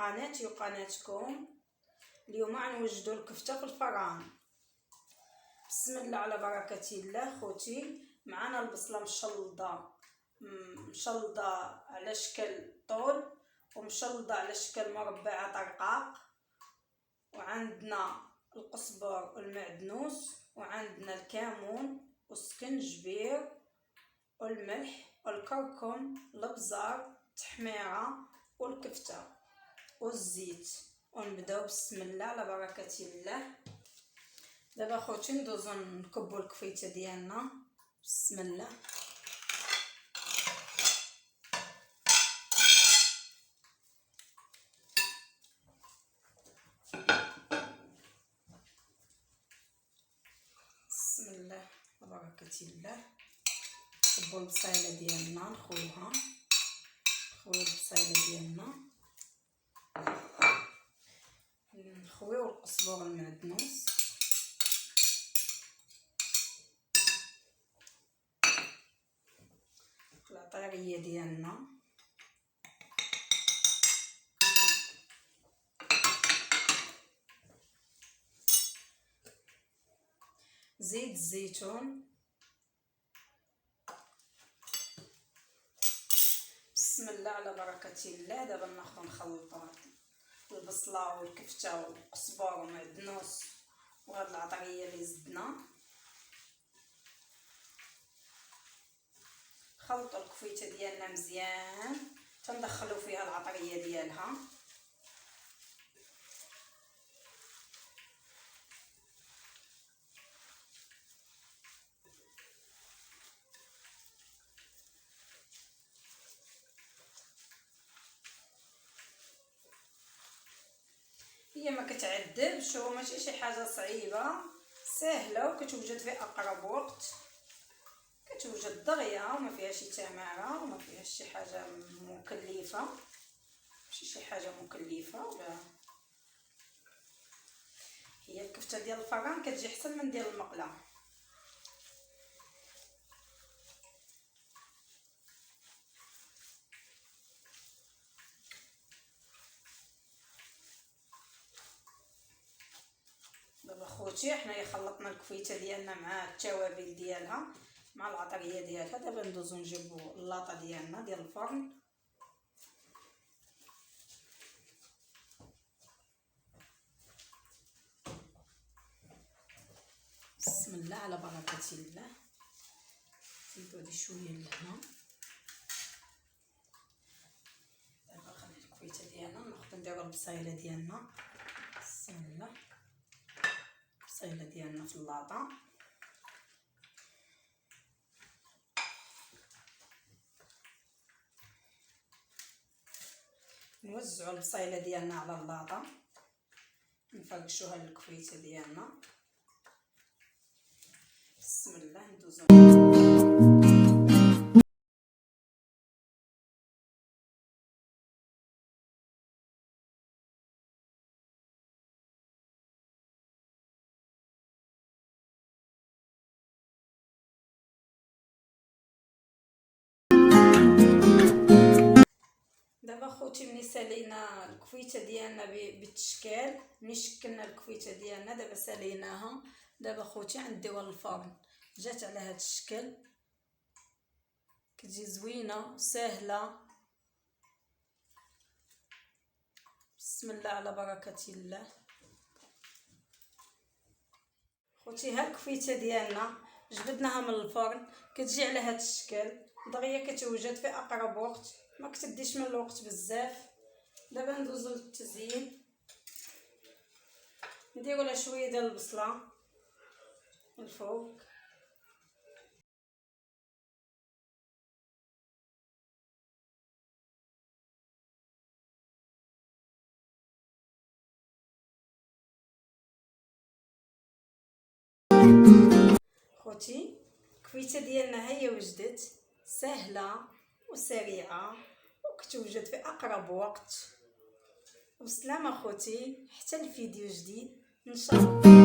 قناتي وقناتكم. اليوم غنوجدوا الكفته في الفران. بسم الله على بركه الله. خوتي معنا البصله مشلضه على شكل طول ومشلضه على شكل مربعه طرقاق، وعندنا القزبر والمعدنوس، وعندنا الكمون والسكنجبير والملح والكركم الابزار التحميره والكفته والزيت. ونبداو بسم الله على بركه الله. دابا خوتي ندوزو نكبو الكفيته ديالنا. بسم الله. بسم الله وبركة الله. نكبو البصيله ديالنا نخويها البصيله ديالنا، نخويو القزبر والمعدنوس، العطريه ديالنا، زيت الزيتون. بسم الله على بركه الله. دابا ناخذ نخلطوا البصله والكفته والقزبر والمعدنوس وهاد العطريه اللي زدنا. خلطوا الكفيته ديالنا مزيان تندخلوا فيها العطريه ديالها. هي ما كتعذبش وماشي شي حاجه صعيبه، سهله وكتوجد في اقرب وقت، كتوجد دغيا وما فيها شي تماره وما فيها شي حاجه مكلفه، ماشي شي حاجه مكلفه ولا. هي الكفته ديال الفران كتجي احسن من ديال المقله. دابا خوتي حنايا خلطنا الكفيته ديالنا مع التوابل ديالها مع العطريه ديالها. دابا ندوزو نجيبو اللاطه ديالنا ديال الفرن. بسم الله على بركه الله. نزيدو هادي شويه لهنا. دابا خلي الكفيته ديالنا ناخذ نديرو البصيله ديالنا. بسم الله. البصيله ديالنا في اللاطه. نوزعوا البصيله ديالنا على اللاطه، نفرشوها للكفيته ديالنا. بسم الله. ندوزو دابا خوتي ملي سالينا الكفيته ديالنا بالتشكال، ملي شكلنا الكفيته ديالنا دابا ساليناها. دابا خوتي غنديوها للفرن. جات على هذا الشكل، كتجي زوينه وسهله. بسم الله على بركه الله. خوتي ها الكفيته ديالنا جبدناها من الفرن، كتجي على هذا الشكل دغيا، كتوجد في اقرب وقت، ما كتديش من الوقت بزاف. دابا ندوزو للتزيين. نديرو لها شويه ديال البصله من الفوق. خوتي الكفيته ديالنا هي وجدت، سهله وسريعه وكتوجد في اقرب وقت. وبسلامه خوتي، حتى الفيديو جديد ان شاء الله.